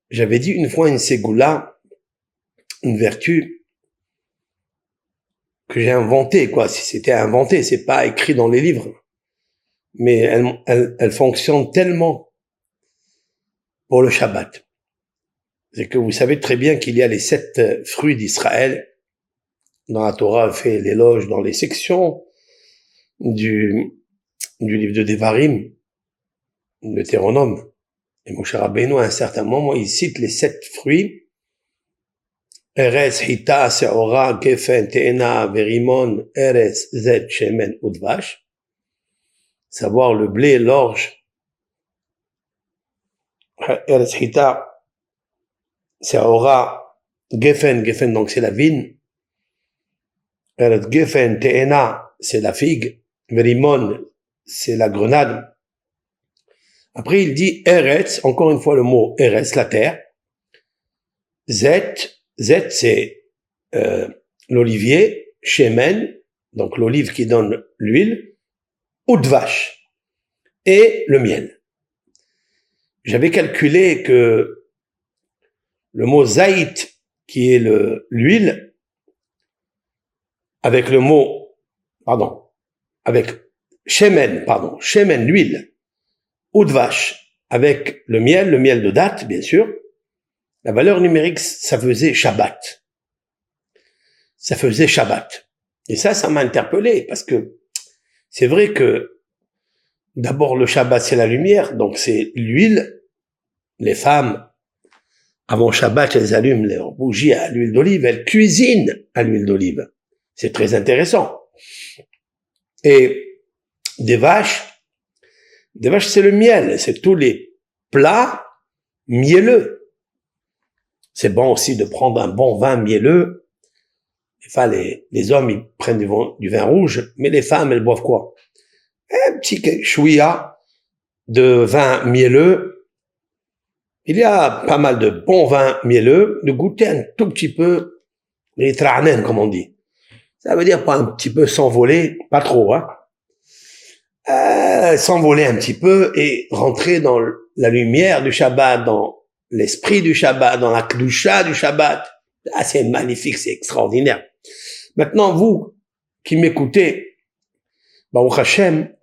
J'avais dit une fois une ségoula, une vertu que j'ai inventée, quoi. Si c'était inventé, c'est pas écrit dans les livres. Mais elle fonctionne tellement pour le Shabbat. C'est que vous savez très bien qu'il y a les 7 fruits d'Israël. Dans la Torah, on fait l'éloge dans les sections du livre de Devarim, de Deutéronome. Et Moshe Rabbeinu, à un certain moment, il cite les 7 fruits. Eretz, Hita, Seora, Gefen, Te'ena, Verimon, Eretz, Zet, Shemen, Udvash. Savoir le blé, l'orge. Eretz, Hita, Seora, Gefen, Gefen, donc c'est la vigne. Eretz, Gefen, Te'ena, c'est la figue. Verimon, c'est la grenade. Après, il dit Eretz, encore une fois le mot Eretz, la terre. Zet, c'est l'olivier. Shemen, donc l'olive qui donne l'huile. Udvash, et le miel. J'avais calculé que le mot Zaït, qui est l'huile, avec le mot, avec Shemen, l'huile, Udvash, avec le miel de date, bien sûr, la valeur numérique, ça faisait Shabbat. Et ça m'a interpellé, parce que c'est vrai que d'abord le Shabbat, c'est la lumière, donc c'est l'huile. Les femmes, avant Shabbat, elles allument leurs bougies à l'huile d'olive, elles cuisinent à l'huile d'olive. C'est très intéressant. Et des vaches, c'est le miel, c'est tous les plats mielleux. C'est bon aussi de prendre un bon vin mielleux. Enfin, les hommes, ils prennent du vin rouge, mais les femmes, elles boivent quoi? Un petit chouïa de vin mielleux. Il y a pas mal de bons vins mielleux, de goûter un tout petit peu les tra'nen, comme on dit. Ça veut dire pas un petit peu s'envoler, pas trop, hein. S'envoler un petit peu et rentrer dans la lumière du Shabbat, dans l'esprit du Shabbat, dans la kedusha du Shabbat. Ah, c'est magnifique, c'est extraordinaire. Maintenant, vous qui m'écoutez, Baruch Hashem,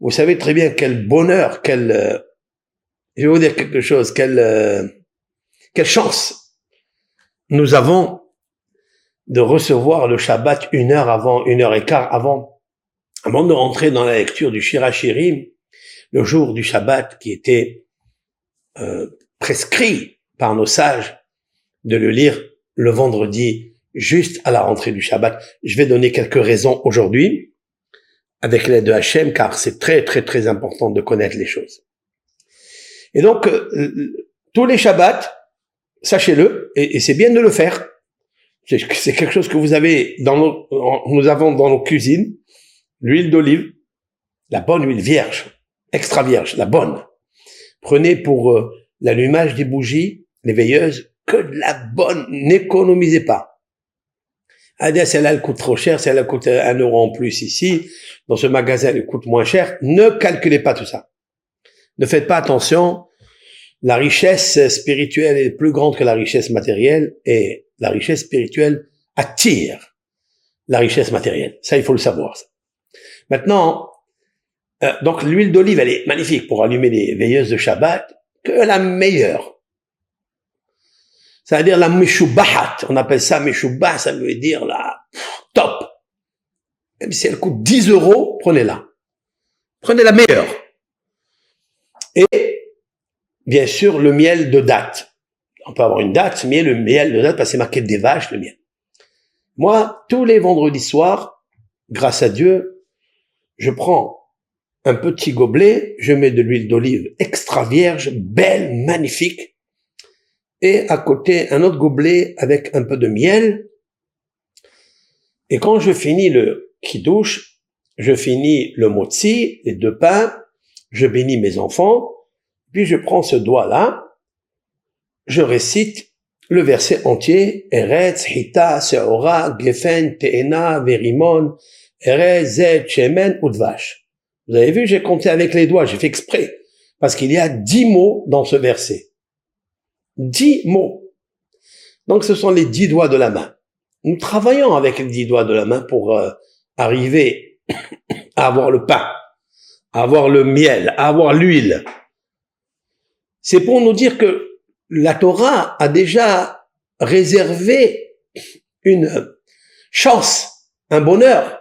vous savez très bien quel bonheur, je vais vous dire quelque chose, quelle chance nous avons de recevoir le Shabbat 1h15 avant de rentrer dans la lecture du Shir HaShirim, le jour du Shabbat qui était prescrit par nos sages de le lire le vendredi juste à la rentrée du Shabbat. Je vais donner quelques raisons aujourd'hui avec l'aide de Hachem, car c'est très très très important de connaître les choses. Et donc tous les Shabbats, sachez-le, et c'est bien de le faire. C'est quelque chose que nous avons dans nos cuisines, l'huile d'olive, la bonne huile vierge, extra vierge, la bonne. Prenez pour l'allumage des bougies, les veilleuses, que de la bonne, n'économisez pas. Celle-là, elle coûte trop cher, celle-là coûte 1 euro en plus ici, dans ce magasin, elle coûte moins cher. Ne calculez pas tout ça. Ne faites pas attention. La richesse spirituelle est plus grande que la richesse matérielle, et la richesse spirituelle attire la richesse matérielle. Ça, il faut le savoir. Ça. Maintenant, donc l'huile d'olive, elle est magnifique pour allumer les veilleuses de Shabbat, que la meilleure. Ça veut dire la meshubahat. On appelle ça meshubah, ça veut dire la top. Même si elle coûte 10 euros, prenez-la. Prenez la meilleure. Et, bien sûr, le miel de date. On peut avoir une date, mais le miel de date, parce que c'est marqué des vaches, le miel. Moi, tous les vendredis soirs, grâce à Dieu, je prends un petit gobelet, je mets de l'huile d'olive extra vierge, belle, magnifique, et à côté, un autre gobelet avec un peu de miel. Et quand je finis le kiddush, je finis le motzi, les 2 pains, je bénis mes enfants, puis je prends ce doigt-là, je récite le verset entier, Eretz, Hita, Seora, Gefen, Te'ena, Verimon, Erez, Zet, Shemen, Udvash. Vous avez vu, j'ai compté avec les doigts, j'ai fait exprès, parce qu'il y a 10 mots dans ce verset. 10 mots. Donc ce sont les 10 doigts de la main. Nous travaillons avec les 10 doigts de la main pour arriver à avoir le pain, à avoir le miel, à avoir l'huile. C'est pour nous dire que la Torah a déjà réservé une chance, un bonheur,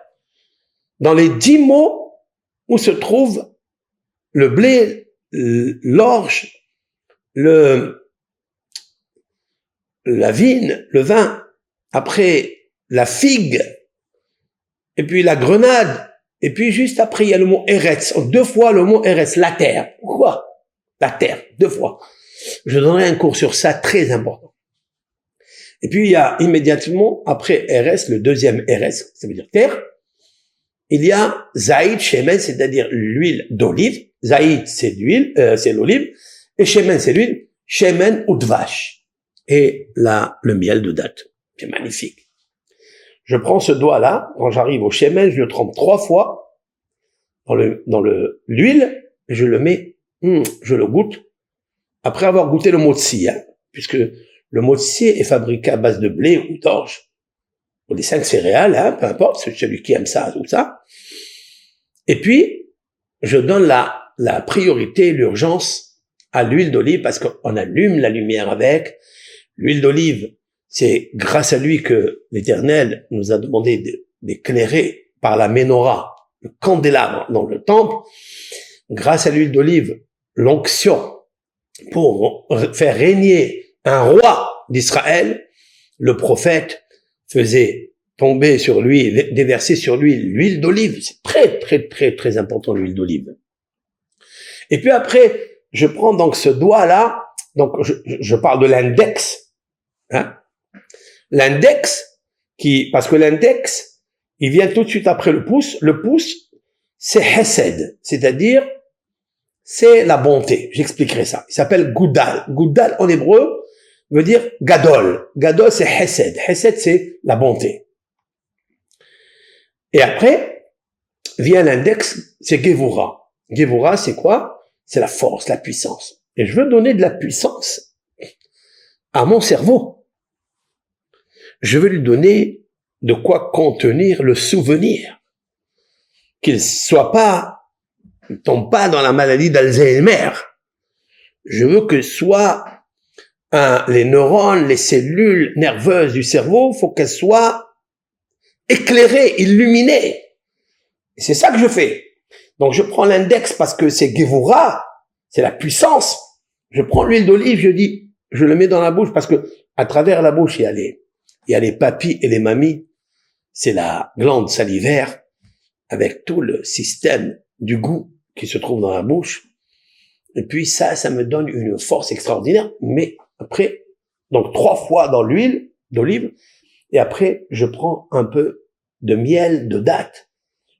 dans les 10 mots où se trouve le blé, l'orge, la vigne, le vin, après la figue, et puis la grenade, et puis juste après il y a le mot Eretz, 2 fois le mot Eretz, la terre. Pourquoi? La terre, 2 fois. Je donnerai un cours sur ça très important. Et puis il y a immédiatement après Eretz, le deuxième Eretz, ça veut dire terre, il y a Zaïd, Shemen, c'est-à-dire l'huile d'olive. Zaïd, c'est l'huile, c'est l'olive, et Shemen, c'est l'huile. Shemen ou Dvash. Et là, le miel de date. C'est magnifique. Je prends ce doigt-là, quand j'arrive au Shemen, je le trempe 3 fois dans l'huile, et je le mets, je le goûte, après avoir goûté le motzi, puisque le motzi est fabriqué à base de blé ou d'orge, ou des 5 céréales, peu importe, c'est celui qui aime ça ou ça. Et puis, je donne la priorité, l'urgence à l'huile d'olive, parce qu'on allume la lumière avec. L'huile d'olive, c'est grâce à lui que l'Éternel nous a demandé d'éclairer par la menorah, le candélabre dans le temple. Grâce à l'huile d'olive, l'onction pour faire régner un roi d'Israël, le prophète faisait tomber sur lui, déverser sur lui l'huile d'olive. C'est très, très, très, très important, l'huile d'olive. Et puis après, je prends donc ce doigt-là, donc je parle de l'index, l'index parce que l'index, il vient tout de suite après le pouce. Le pouce, c'est Hesed, c'est-à-dire, c'est la bonté. J'expliquerai ça. Il s'appelle Goudal. Goudal, en hébreu, veut dire Gadol. Gadol, c'est Hesed. Hesed, c'est la bonté. Et après, vient l'index, c'est Gevura. Gevura, c'est quoi? C'est la force, la puissance. Et je veux donner de la puissance à mon cerveau. Je veux lui donner de quoi contenir le souvenir. Qu'il ne tombe pas dans la maladie d'Alzheimer. Je veux que soit les neurones, les cellules nerveuses du cerveau, faut qu'elles soient éclairées, illuminées. Et c'est ça que je fais. Donc je prends l'index parce que c'est Gevura, c'est la puissance. Je prends l'huile d'olive, je le mets dans la bouche parce que à travers la bouche, il y a les papilles et les mamies. C'est la glande salivaire avec tout le système du goût qui se trouve dans la bouche. Et puis ça me donne une force extraordinaire. Mais après, donc 3 fois dans l'huile d'olive. Et après, je prends un peu de miel de date.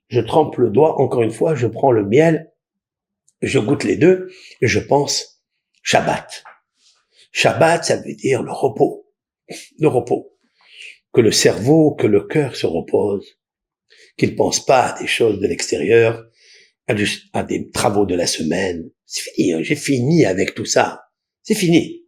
Je trempe le doigt, encore une fois, je prends le miel, je goûte les deux, et je pense Shabbat. Shabbat, ça veut dire le repos. Le repos. Que le cerveau, que le cœur se repose. Qu'il ne pense pas à des choses de l'extérieur, à des travaux de la semaine. C'est fini, j'ai fini avec tout ça. C'est fini.